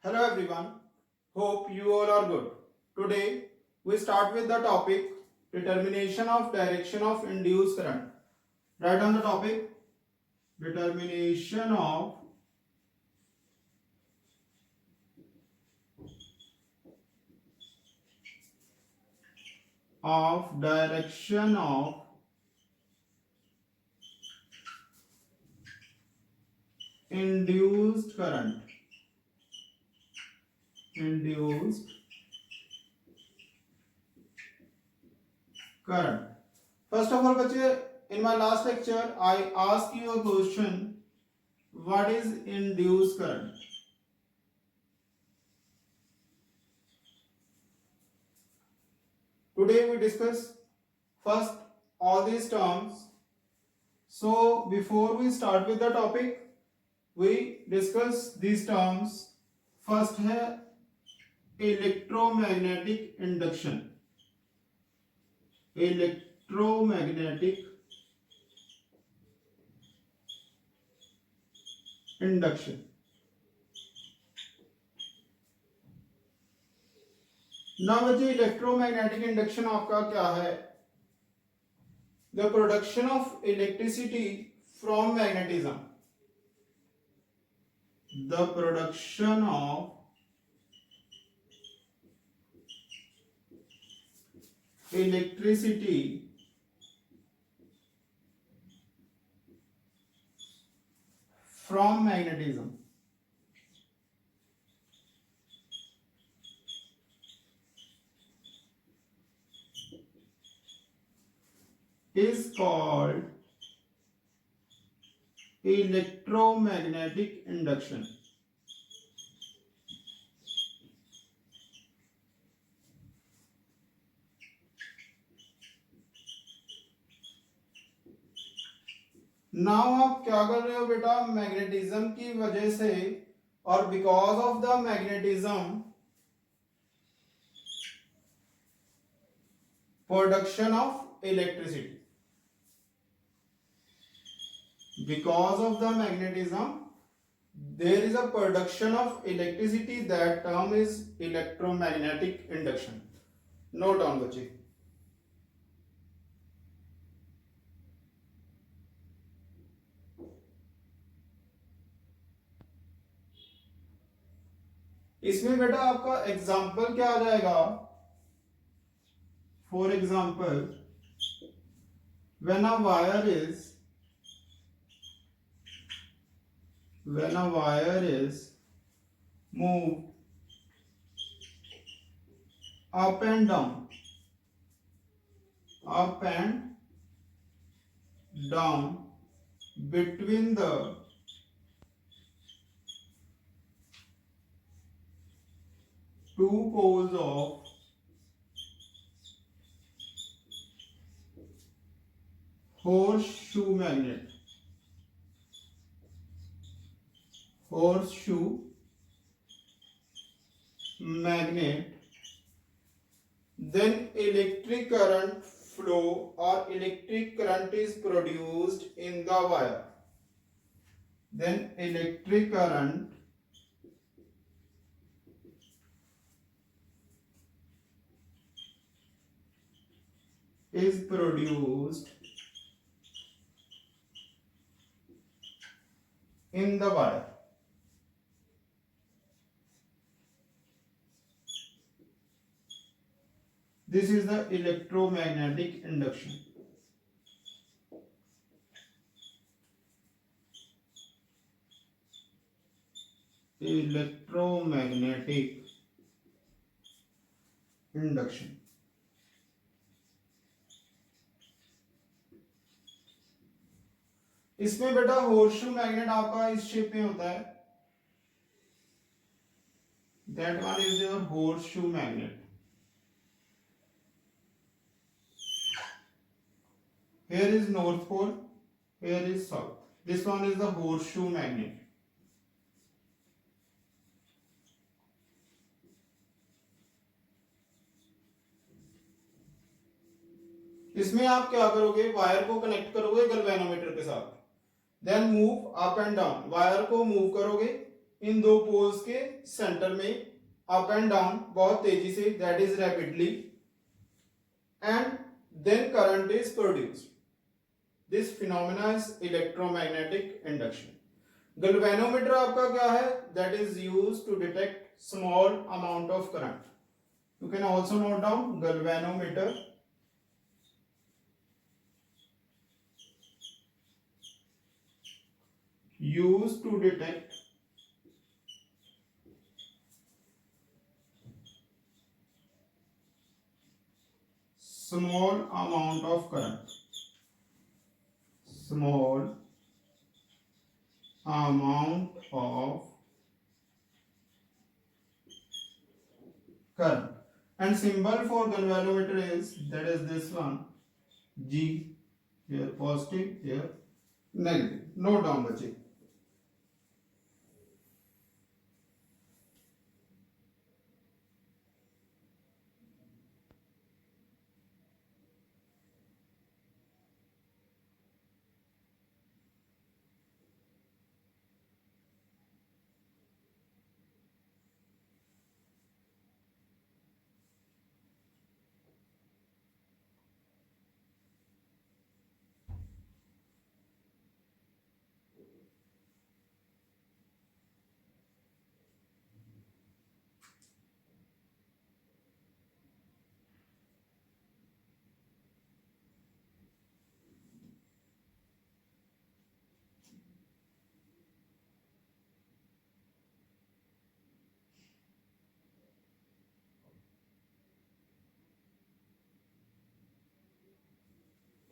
Hello everyone, hope you all are good. Today we start with the topic determination of direction of induced current. Write on the topic determination of direction of induced current. Induced current. First of all, बच्चे, in my last lecture, I asked you a question: what is induced current? Today we discuss first all these terms. So before we start with the topic, we discuss these terms. First है electromagnetic induction. Electromagnetic induction. ना बच्चे, electromagnetic induction आपका क्या है? The production of electricity from magnetism. The production of electricity from magnetism is called electromagnetic induction. Now आप क्या कर रहे हो बेटा? मैग्नेटिज्म की वजह से और because of the magnetism production of electricity. Because of the magnetism there is a production of electricity. That term is electromagnetic induction. Note down बच्चे. इसमें बेटा आपका एग्जाम्पल क्या आ जाएगा? For example, when a wire is moved up and down between the two poles of horseshoe magnet. Then electric current flow or electric current is produced in the wire. Then electric current is produced in the wire. This is the electromagnetic induction. Electromagnetic induction. इसमें बेटा होर्शू magnet आपका इस shape में होता है. That one is your horseshoe magnet. Here is North Pole, here is South. This one is the horseshoe magnet. इसमें आप क्या करोगे, वायर को कनेक्ट करोगे गैल्वेनोमीटर के साथ, then move up and down, wire को मूव करोगे इन दो पोल्स के सेंटर में अप एंड डाउन बहुत तेजी से, that is rapidly, and then current is produced. This phenomena is electromagnetic induction. Galvanometer आपका क्या है, that is used to detect small amount of current. You can also note down galvanometer used to detect small amount of current. Small amount of current. And symbol for galvanometer is, that is this one, G. Here positive, here negative. Note down बच्चे.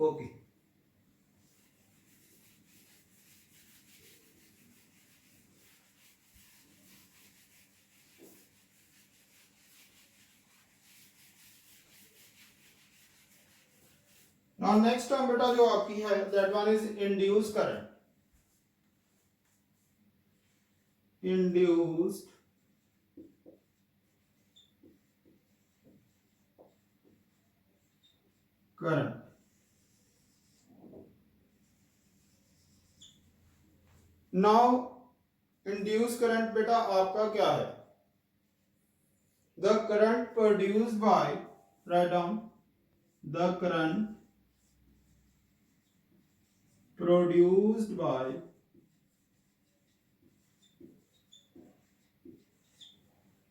Okay. Now next term बेटा जो आपकी है, that one is induced current. Induced current. Now induced current बेटा आपका क्या है, the current produced by, write down, the current produced by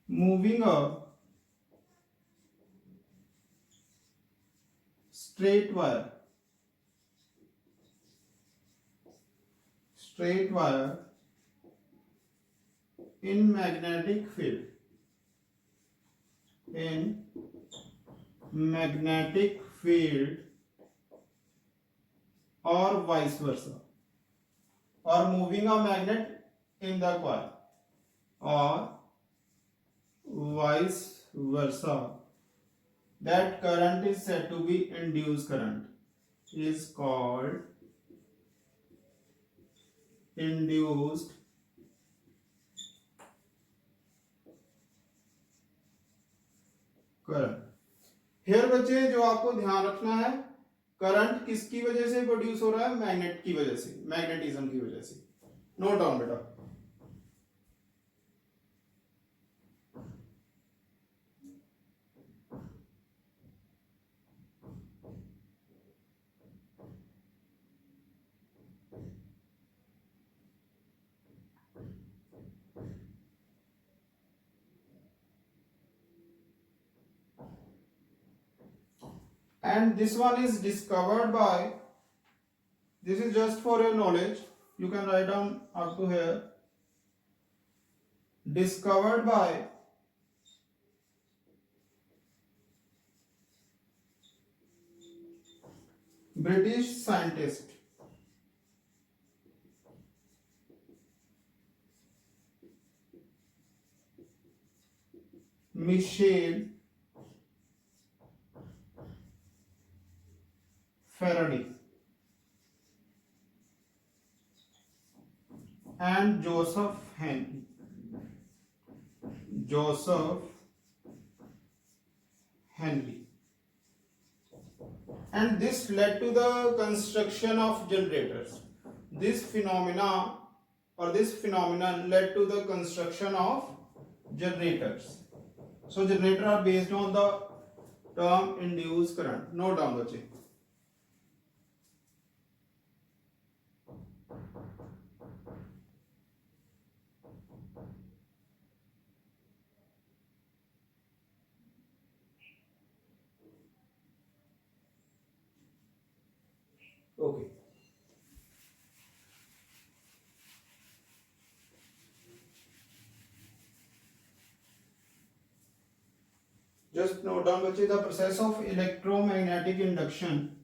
moving a straight wire in magnetic field, or vice versa, or moving a magnet in the coil, or vice versa, that current is said to be induced current, is called induced current. Here बच्चे जो आपको ध्यान रखना है, current किसकी वजह से produce हो रहा है, मैग्नेट की वजह से, मैग्नेटिज्म की वजह से. नोट डाउन बेटा. And this one is discovered by, this is just for your knowledge, you can write down up to here, discovered by British scientist Michel Faraday and Joseph Henry. And this led to the construction of generators. This phenomenon led to the construction of generators. So generators are based on the term induced current. Note down the check. Okay. Just note down the process of electromagnetic induction.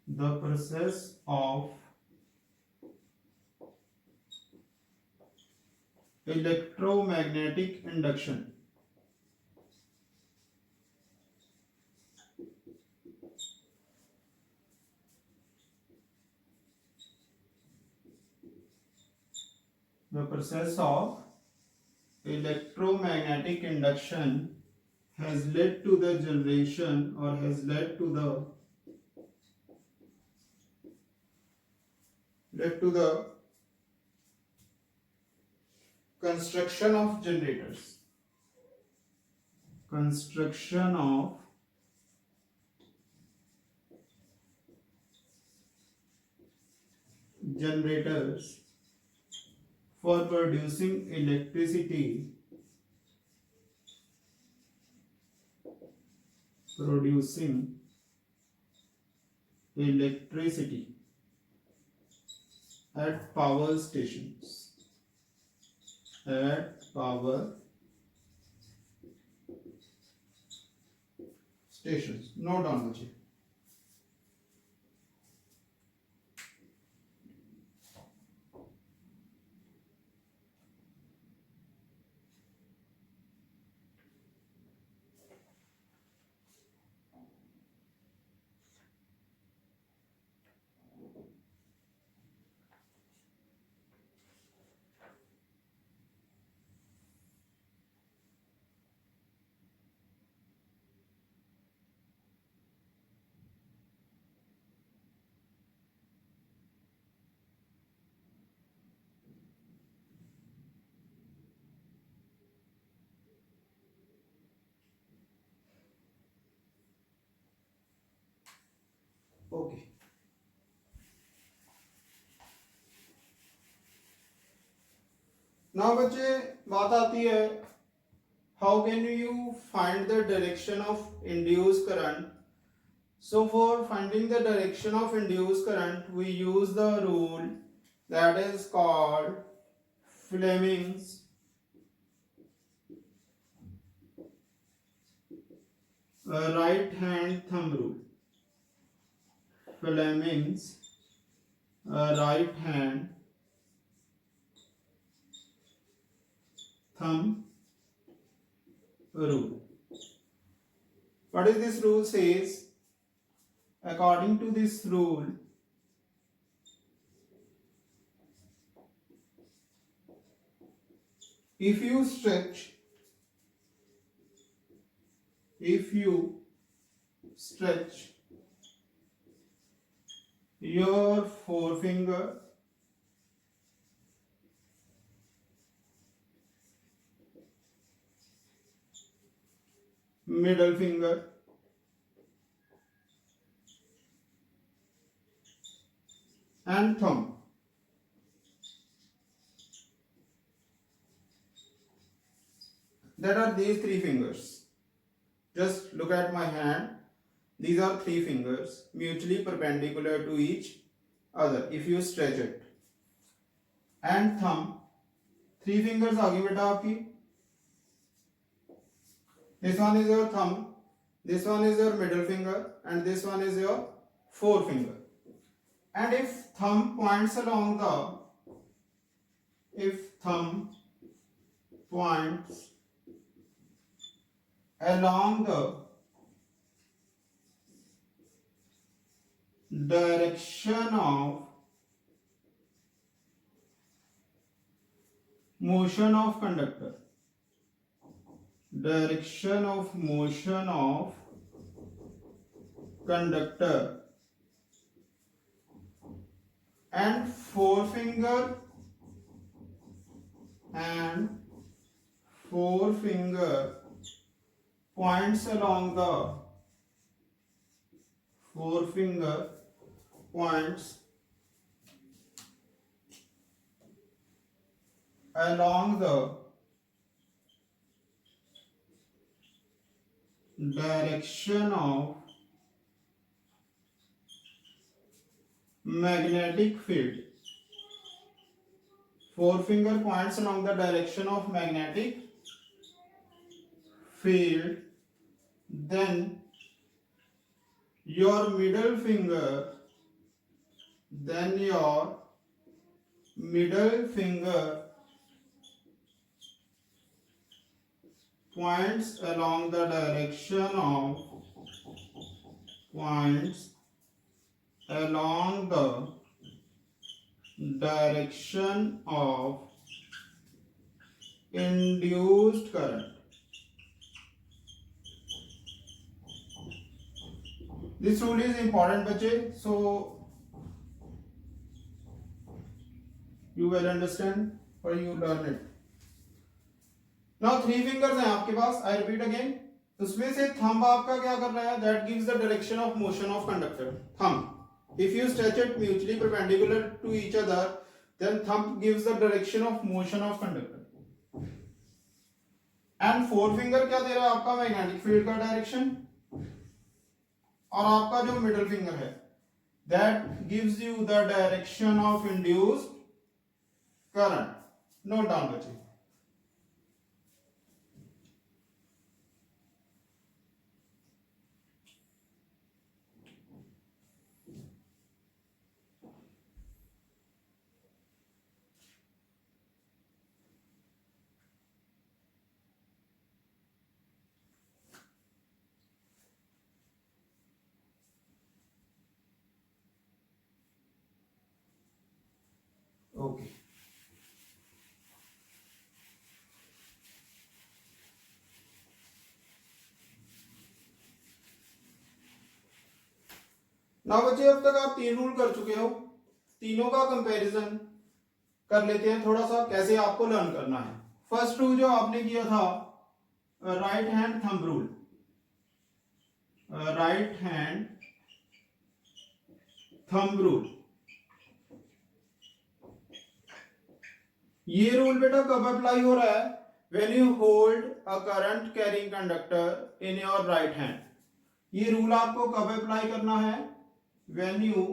The process of electromagnetic induction. The process of electromagnetic induction has led to the generation or has led to the construction of generators. Construction of generators for producing electricity. At power stations. Note down the check. Okay. Now बच्चे बात आती है, how can you find the direction of induced current? So for finding the direction of induced current, we use the rule that is called Fleming's right hand thumb rule. Fleming's right hand thumb rule. What is this rule says? According to this rule, if you stretch your forefinger, middle finger, and thumb, that are these three fingers. Just look at my hand. These are three fingers mutually perpendicular to each other if you stretch it. And thumb, three fingers आगे बेटा आपकी. This one is your thumb, this one is your middle finger, and this one is your forefinger. And if thumb points along the points along the direction of motion of conductor. Direction of motion of conductor, and forefinger points along the forefinger points along the direction of magnetic field. Forefinger points along the direction of magnetic field. Then your middle finger points along the direction of induced current. This rule is important, बच्चे. So you will understand or you learn it. Now 3 fingers हैं आपके पास. I repeat again. उसमें से thumb आपका क्या कर रहा है? That gives the direction of motion of conductor. Thumb. If you stretch it mutually perpendicular to each other, then thumb gives the direction of motion of conductor. And forefinger क्या दे रहा है आपका? Magnetic field का direction. और आपका जो middle finger है, that gives you the direction of induced current. Note down बच्चे. Okay. ना बच्चे, अब तक आप 3 रूल कर चुके हो. तीनों का कंपैरिजन कर लेते हैं थोड़ा सा, कैसे आपको लर्न करना है. फर्स्ट रूल जो आपने किया था, right hand thumb rule. Right hand thumb rule. ये रूल बेटा कब अप्लाई हो रहा है? When you hold a current carrying conductor in your right hand. ये रूल आपको कब अप्लाई करना है? When you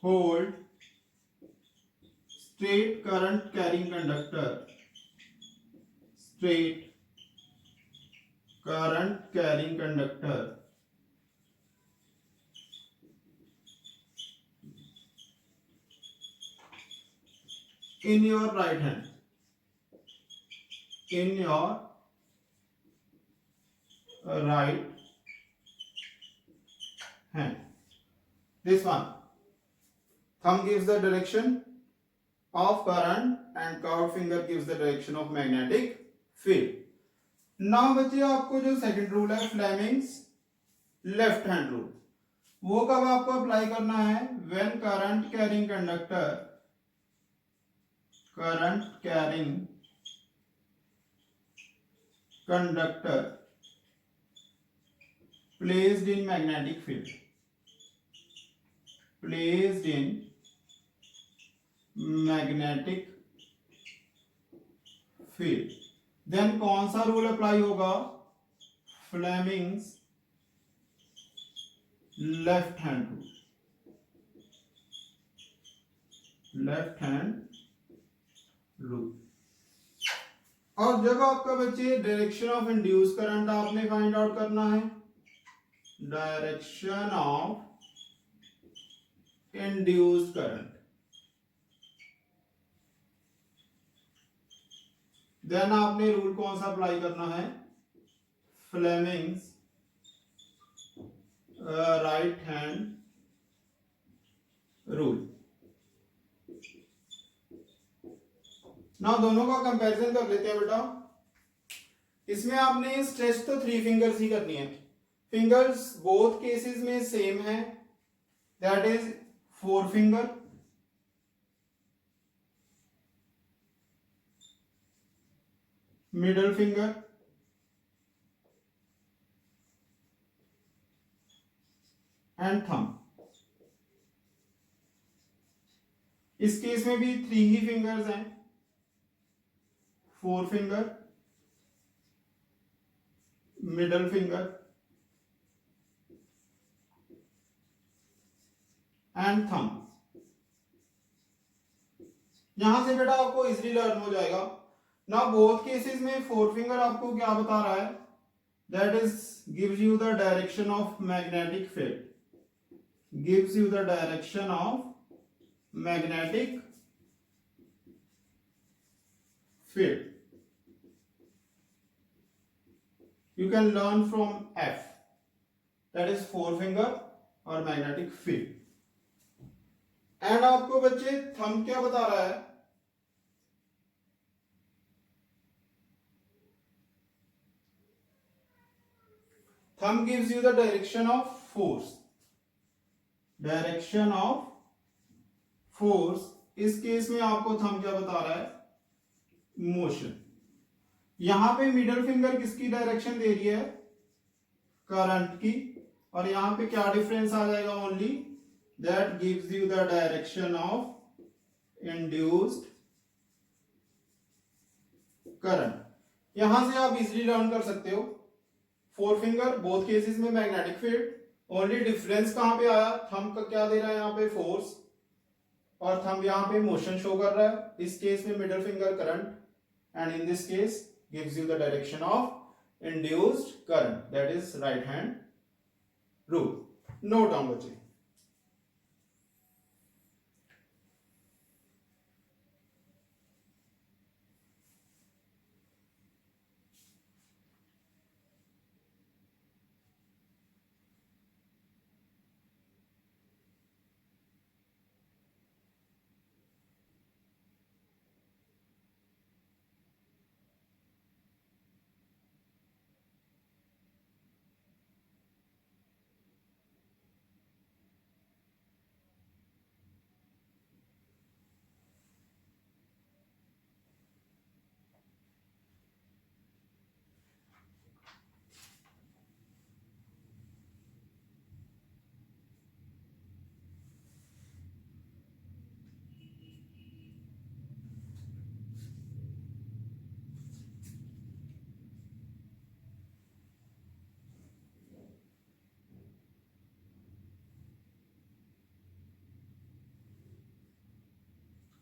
hold straight current carrying conductor in your right hand. This one. Thumb gives the direction of current and curved finger gives the direction of magnetic field. Now बच्चे, आपको जो second rule है, Fleming's left hand rule, वो कब आपको apply करना है? When current carrying conductor placed in magnetic field. Then कौन सा रूल अप्लाई होगा? Fleming's left hand rule. और जब आपका बच्चे डायरेक्शन ऑफ इंड्यूस करंट आपने फाइंड आउट करना है, direction of induce current. Then आपने रूल कौन सा अप्लाई करना है, फ्लेमिंग्स राइट हैंड रूल। ना दोनों का कंपैरिजन कर लेते हैं बेटा। इसमें आपने स्ट्रेच तो 3 फिंगर्स ही करनी है, फिंगर्स बोथ केसेस में सेम है, that is 4 finger, middle finger and thumb. इस केस में भी 3 ही फिंगर्स हैं, 4 finger, middle finger and thumb. यहां से बेटा आपको इजीली लर्न हो जाएगा ना। बोथ केसेस में 4 फिंगर आपको क्या बता रहा है, that is gives you the direction of magnetic field, gives you the direction of magnetic field. You can learn from F, that is 4 finger और magnetic field. एंड आपको बच्चे थंब क्या बता रहा है, thumb gives you the direction of force, direction of force. इस case में आपको थंब क्या बता रहा है, मोशन। यहां पे मिडल फिंगर किसकी डायरेक्शन दे रही है, करंट की, और यहां पे क्या डिफरेंस आ जाएगा, only that gives you the direction of induced current. यहां से आप इजीली लर्न कर सकते हो, 4 फिंगर बोथ केसेस में मैग्नेटिक फील्ड, ओनली डिफरेंस कहां पे आया, थंब का क्या दे रहा है यहाँ पे, फोर्स, और थंब यहाँ पे मोशन शो कर रहा है। इस केस में middle finger current, and in this case gives you the direction of induced current, that is right hand rule. Note down बच्चे।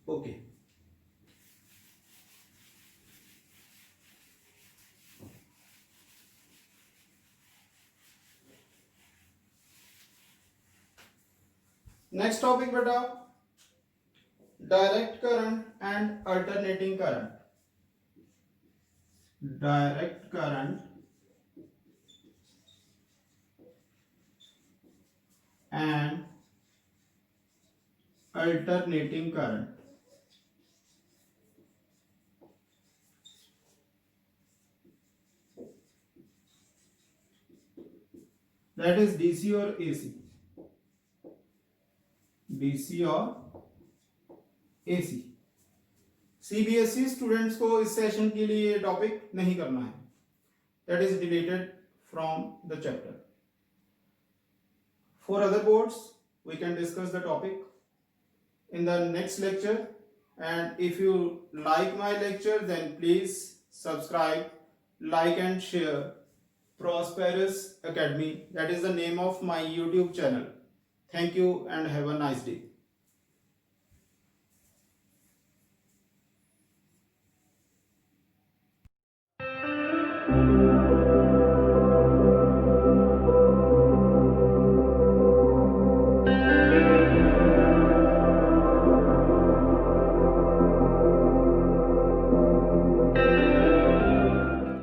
ओके, नेक्स्ट टॉपिक बेटा, direct current and alternating current. Direct current and alternating current. That is DC और AC, DC और AC. CBSE students को इस session के लिए topic नहीं करना है, that is deleted from the chapter. For other boards we can discuss the topic in the next lecture, and if you like my lecture then please subscribe, like and share Prosperous Academy, that is the name of my YouTube channel. Thank you and have a nice day.